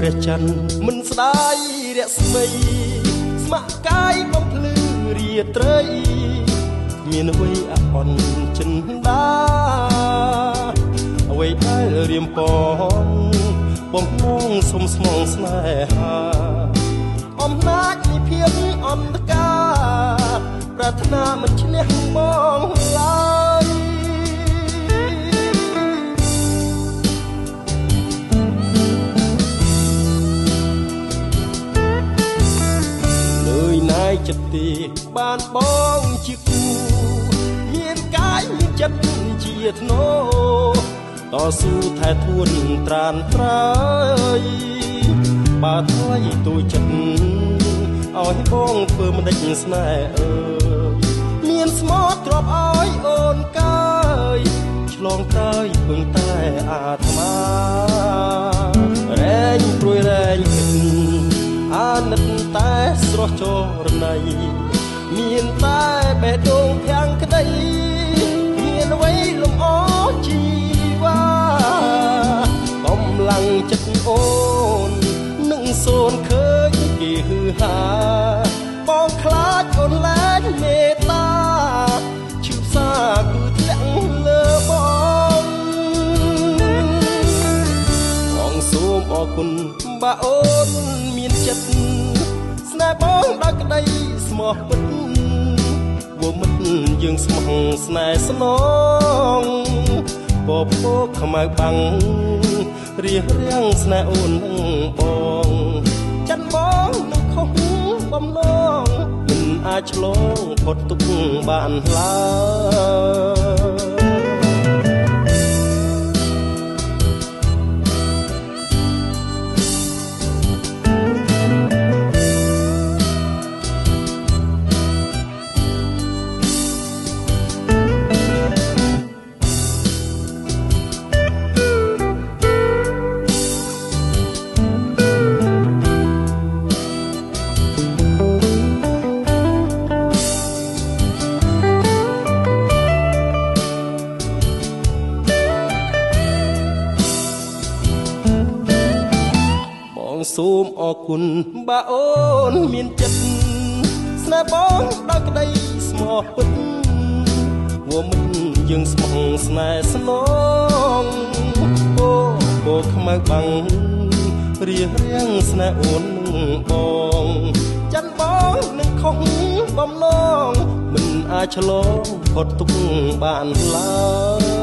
ព្រះច័ន្ទមិនស្ដាយរស្មីស្ម័គ្រកាយបំភ្លឺរាត្រីមានអ្វីអអន់ចិនដាអ្វីដែលរៀមពន់បំងងសុំស្មងស្នេហាអំណាចនៃភាពអន្តការប្រាថ្នាមិនឈ្នះបងឡើយលើយណាយចិត្តទីបានបងជាគូមានកាយមានចិត្តជាធ្នោតស៊ូថែធួនត្រានត្រើយបើថ្លៃទូចិត្តឲ្យបងធ្វើមិនដេចស្នេហ៍អើយមានស្មោះទ្របឲ្យអូនកើយឆ្លងទៅពឹងតែអាត្មារែងព្រួយរែងគិតអាណិតតែស្រស់ចរណៃមានតែបេះដូងភាំងក្តីមានអ្វីលំអជីវ៉ាកម្លាំងចិត្តអូននឹងសូនឃើញគេហឺហាបងខ្លាចអូនលែងមេត្តាឈឺផ្សាគឺធ្លាក់លើបងសូមអរគុណបើអូនមានចិត្តស្នេហ៍បងដល់ក្តីស្មោះពិតវមិត្តយើងស្មោះស្នេហ៍ស្នងពពកខ្មៅបាំងរៀបរៀងស្នេហ៍អូននឹងបងចិនបងនឹងខុសបំណងមិនអាចឆ្លងផុតទុកបានឡើយសូមអរគុណបើអូនមានចិត្តស្នេហ៍បងដល់ក្តីស្មោះពិតវមិត្តយើងស្មោះស្នេហ៍ស្នងពោខ្មៅបាំងរៀបរៀងស្នេហ៍អូននឹងបងចិនបងនឹងខុសបំណងមិនអាចឆ្លងផុតទុកបានឡើយ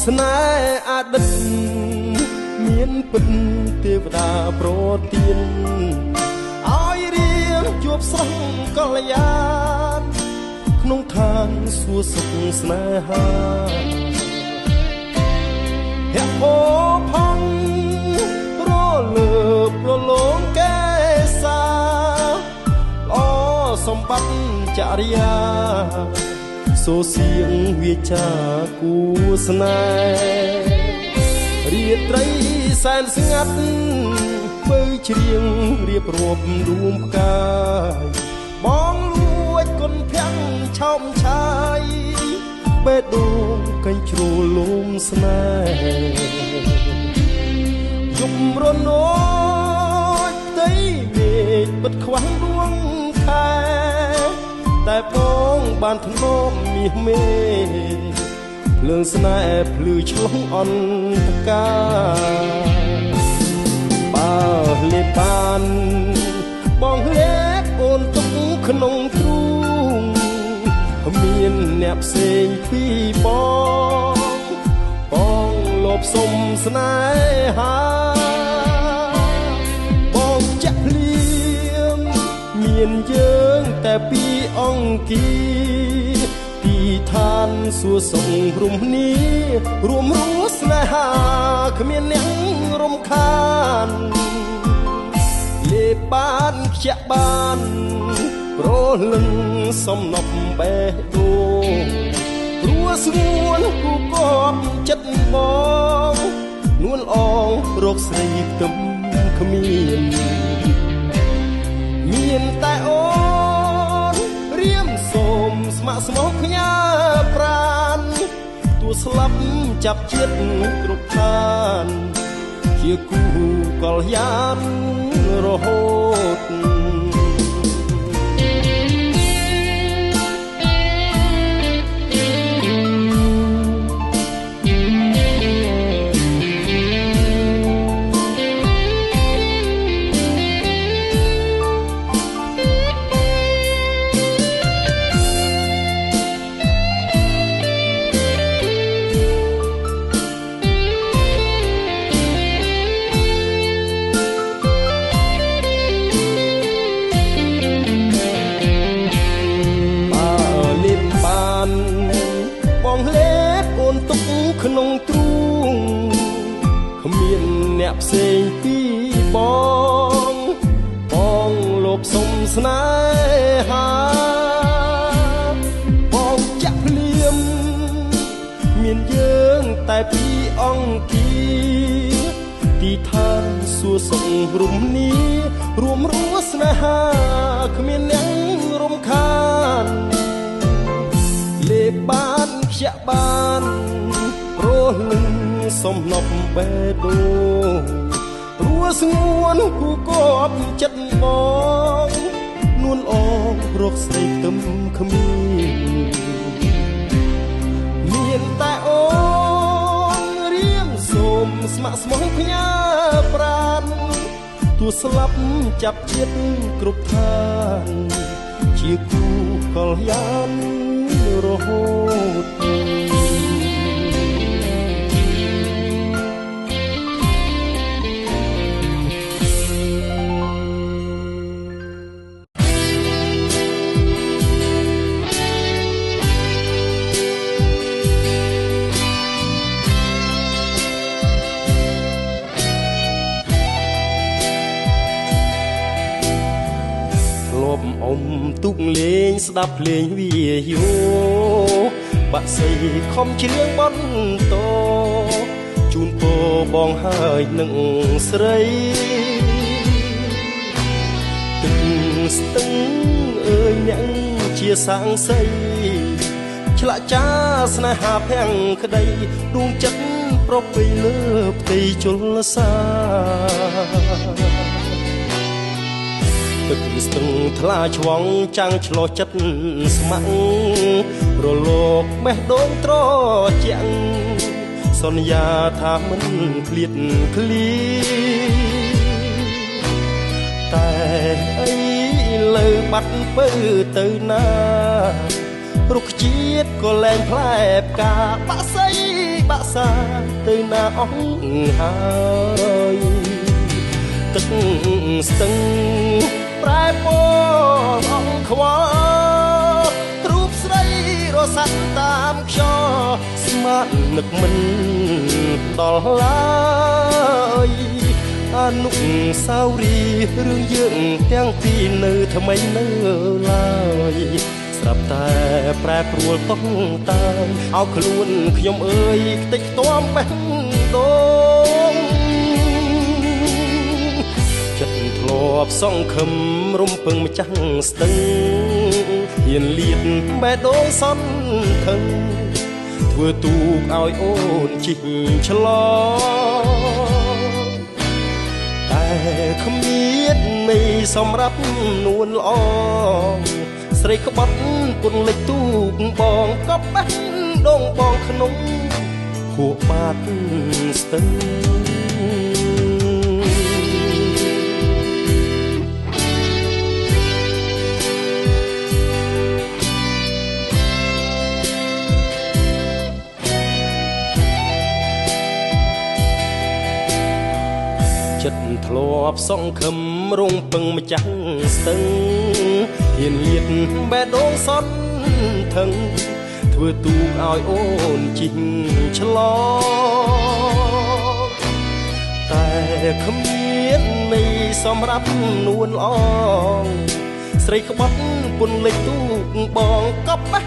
ស្នេហ៍អតីតមានពិតទេវតាប្រទានឲ្យរៀងជួបស្រស់កល្យានក្នុងឋានសួគ៌សុខស្នេហាហេផោផង់រលើបរលងកេសាល្អសម្បត្តិចរិយាសូសៀងវាចាគូស្នេហ៍រាត្រីសែនស្ងាត់មើលច្រៀងរៀបរាប់រួមផ្កាយបងលួចគុនភាំងឆោមឆាយបេះដូងកេញជ្រលលំស្នេហ៍យំរនោចផ្ទៃមេឃបិទខ្វាំងដួងខែតែបងបានធ្នមមាសមេភ្លើងស្នេហ៍ភ្លឺឆ្លងអន្តកាបើលេបបានបងលេបអូនទុកក្នុងទ្រូងមានអ្នកផ្សេងពីបងល បសុំស្នេហាបងចាក់ភ្លៀងមានយើងតែពីរអង្គាទីឋានសួរសុខរុំគ្នារួមរស់ស្នេហាគ្មានអ្នករំខានលេបានខ្ជាក់បានប្រលឹងសំណប់បេះដូងព្រោះស្ងួនគូកប់ចិត្តបងនួនអងរកស្រីខ្ទឹមគ្មានតែអូនរៀមសូមស្ម័គ្រស្មោះផ្ញើប្រានទួស្លាប់ចាប់ជាតិគ្រប់ឋានជាគូកលយានរហូតក្នុងទ្រូងគ្មានអ្នកផ្សេងពីបងលោភសុំស្នេហាបងចាក់ភ្លៀមមានយើងតែពីរអង្គាទីឋានសួរសុខរុំនីរួមរស់ស្នេហាគ្មានអ្នករំខានលេបានខ្ជាក់បានព្រោះលឹងសំណប់បេះដូងព្រោះស្ងួនគូកប់ចិត្តបងនួនអងរកស្រីខ្ទឹមគ្មានតែអូនរៀមសូមស្ម័គ្រស្មោះផ្ញើប្រានទួស្លាប់ចាប់ជាតិគ្រប់ឋានជាគូកលយានរហូតអ៊ំទុកលេងស្ដាប់ភ្លេងវាយោបាក់សីខំច្រៀងបន្តជូនពរបងហើយនឹងស្រីទឹកស្ទឹងអើយអ្នកជាសាងសីឆ្លាក់ចាស្នេហាភាំងក្តីដួងចិត្តប្រពៃលើផ្ទៃជលសាទឹកស្ទឹងថ្លាឆ្វងចាំងឆ្លោះចិត្តស្ម័គ្ររលោកបេះដូងត្រជាក់សន្យាថាមិនឃ្លាតឃ្លីតែអីលើបាត់ពើទៅណារុក្ខជាតិក៏លែងផ្លែផ្កាបាក់សីបាក់សាទៅណាអស់ហើយទឹកស្ទឹងប្រែពណ៌អង្ខ្វល់រូបស្រីរសាត់តាមខ្យល់ស្មាននឹកមិនដល់ឡើយអនុស្សាវរីយ៍រឿងយើងទាំងពីរនៅថ្មីនៅឡើយស្រាប់តែប្រែប្រួលតុងតាឲ្យខ្លួនខ្ញុំអើយខ្ទេចខ្ទាំបេះដូងចិត្តធ្លាប់សង្ឃឹមរំពឹងម្ចាស់ស្ទឹងហ៊ានលៀតបេះដូងសន្ថឹងធ្វើទូកឲ្យអូនជីកឆ្លងតែគ្មាននៃសម្រាប់នួនល្អស្រីក្បត់ពន្លិចទូកបងក៏បេះដូងបងក្នុងខួបបាត់ស្ទឹង ធ្លាប់សង្ឃឹមរងពឹងម្ចាស់ស្ទឹងហ៊ានហៀតបេះដូងសត់ថឹងធ្វើទូកឲ្យអូនជីងឆ្លងតែគ្មាននៃសម្រាប់នួនល្អងស្រីក្បត់ពុនលេចទូកបងកប់បេះ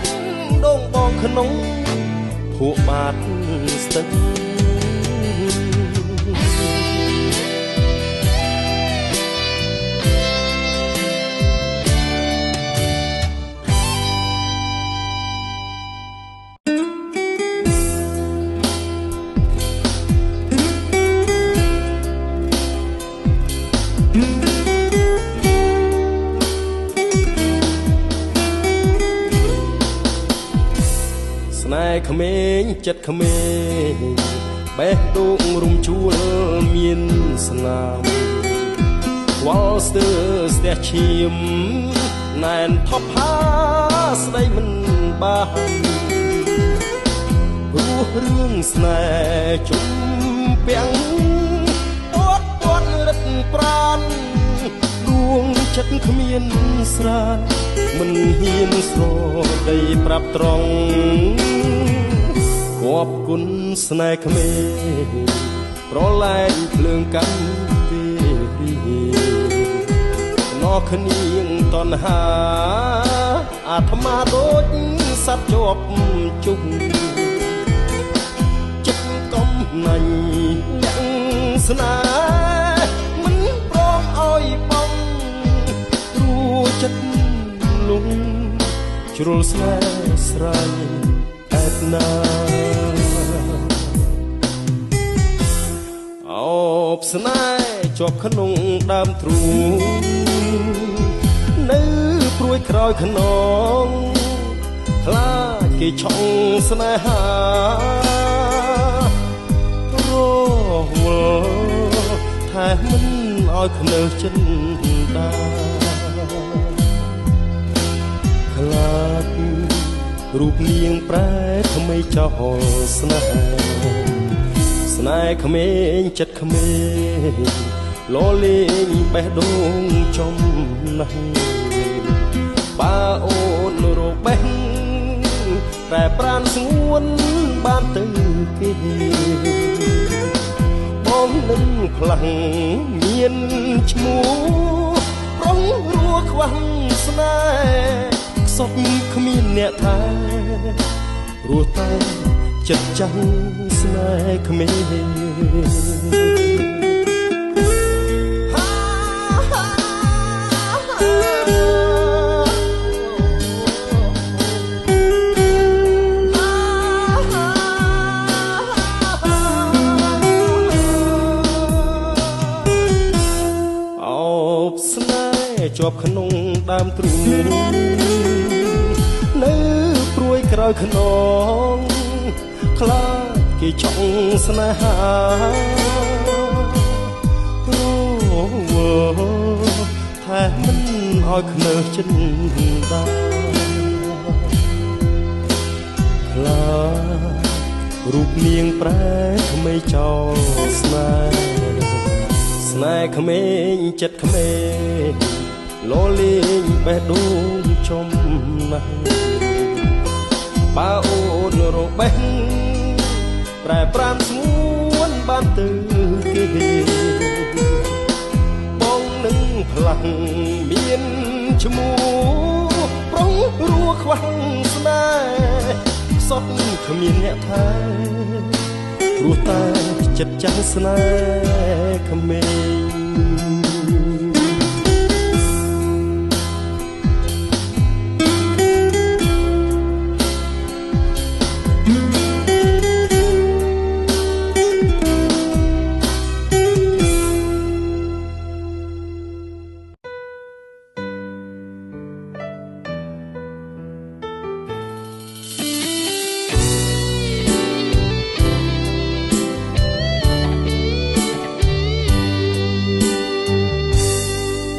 ដូងបងក្នុងភក់បាតស្ទឹងក្មេងចិត្តក្មេងបេះដូងរំជួលមានស្នាមវល់ស្ទើស្ទះឈាមណែនថប់ហាស្ដីមិនបានរស់រឿងស្នេហ៍ជុំពាំងពាត់រឹតប្រានដួងចិត្តគ្មានស្រាមិនហ៊ានស្រដីប្រាប់ត្រង់គប់គុណស្នេហ៍ក្មេងប្រឡែងភ្លើងកាន់ពីណោះគ្នាងតណ្ហាអាត្មាដូចសត្វជាប់ជុំចិត្តកំណាញ់លាក់ស្នេហ៍មិនព្រមឲ្យបងព្រោះចិត្តលងជ្រុលស្នេហ៍ស្រ័យអែបណាអូបស្នេហ៍ជាប់ក្នុងដើមទ្រូងនៅព្រួយក្រោយខ្នងខ្លាចគេឆុងស្នេហារវល់ថាមិនឲ្យខ្នើសចិនដាខ្លាចរូបនាងប្រែថ្មីចោលស្នេហ៍ស្នេហ៍ក្មេងចិត្តក្មេងលលេងបេះដូងចំណាស់បើអូនរកបេះតែប្រានស្ងួនបានទៅគេបងនឹងខ្លាំងមានឈ្មោះប្រុងរស់ខ្វះស្នេហ៍ខ្សត់គ្មានអ្នកថែរស់តែចិត្តចាំស្នេហ៍ក្មេងជាប់ក្នុងដើមទ្រូងនៅព្រួយក្រោយខ្នងខ្លាចគេឆុងស្នេហាអូថាមិនឲ្យខ្នើសចិនដាខ្លាចរូបនាងប្រែថ្មីចោលស្នេហ៍ក្មេងចិត្តក្មេងលលេងបេះដូងចំណាស់បើអូនរកបេះប្រែប្រានស្ងួនបានទៅគេបងនឹងផ្លាស់មានឈ្មោះប្រុងរស់ខ្វះស្នេហ៍ខ្សត់គ្មានអ្នកថែព្រោះតែចិត្តចាំស្នេហ៍ក្មេង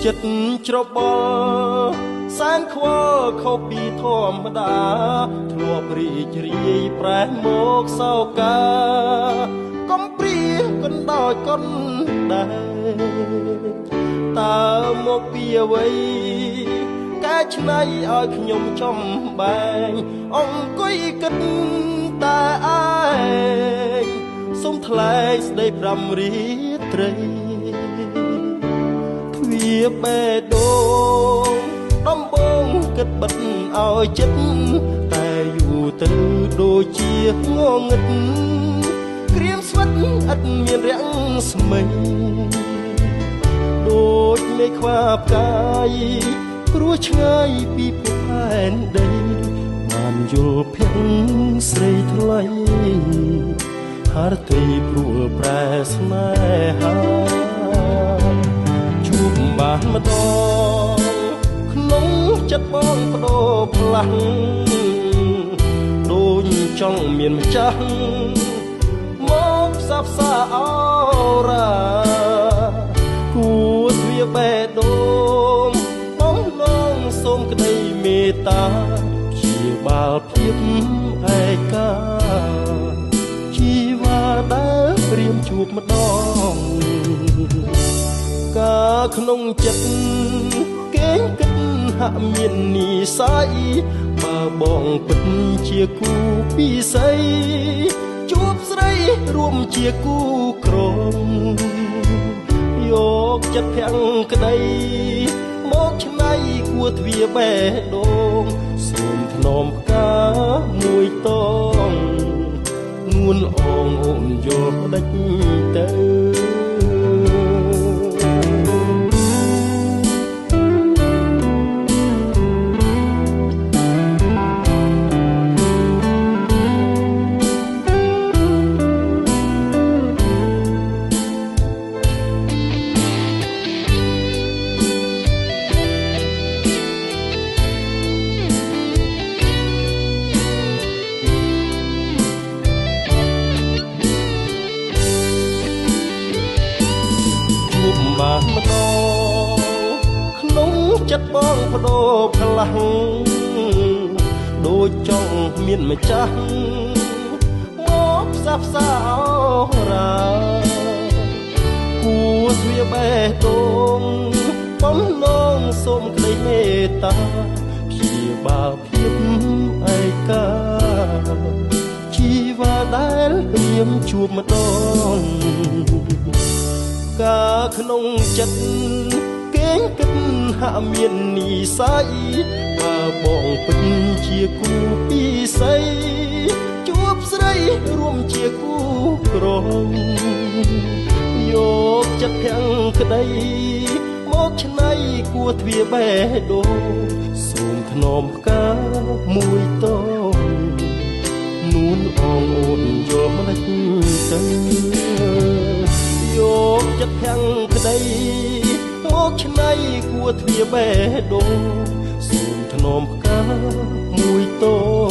ចិត្តច្របល់សែនខ្វល់ខុសពីធម្មតាធ្លាប់រីករាយប្រែមកសោកាកំព្រាក៏ នដោយកុនដែរតើមកពីអ្វីកែច្នៃឲ្យខ្ញុំចំបែងអង្គុយគិតតែឯងសូមថ្លែងស្ដីប្រាំរាត្រីទ្វាបេះដូងដំបងគិតបិទឲ្យចិត្តតែយូរទៅដូចជាងងឹតក្រៀមស្វិតឥតមានរាំងស្មិញដូចមេឃខ្វាផ្កាយព្រោះឆ្ងាយពីភពផែនដីបានយល់ភក្តីស្រីថ្លៃហារទីព្រួលប្រែស្នេហាជួបបានម្ដងក្នុងចិត្តបងបដូរផ្លាំងដូចចង់មានម្ចាស់មកផ្សះផ្សាអរ៉ាគួរទ្វាបេះដូងបងឡងសូមក្តីមេត្តាព្យាបាលភាពឯកាជីវ៉ាដែលព្រាមជួបម្ដងកាក្នុងចិត្តគេងគិតហាក់មាននិស័យបើបងពិតជាគូពិស័យជួបស្រីរួមជាគូក្រមយកចិត្តភាំងក្តីមកឆ្នៃគួរទ្វាបេះដូងសូមថ្នមផ្កាមួយតងនួនអងអូនយកផ្ដេចទៅបានម្ដងក្នុងចិត្តបងបដូរផ្លាំងដូចចង់មានម្ចាស់មកផ្សះផ្សារ៉ាគួរទ្វាបេះដូងបំណងសូមក្តីមេត្តាព្យាបាលភាពឯកាជីវ៉ាដែលព្រាមជួបម្ដងកាក្នុងចិត្តគេងគិតហាក់មាននិស័យបើបងពិតជាគូពិស័យជួបស្រីរួមជាគូក្រមយកចិត្តភាំងក្តីមកឆ្នៃគួរទ្វាបេះដូងសូមថ្នមផ្កាមួយតងនួនអងអូនយកម្ដេចទៅយកចិត្តភាំងក្តីមកឆ្នៃគួរទ្វាបេះដូងសូមថ្នមផ្កាមួយតង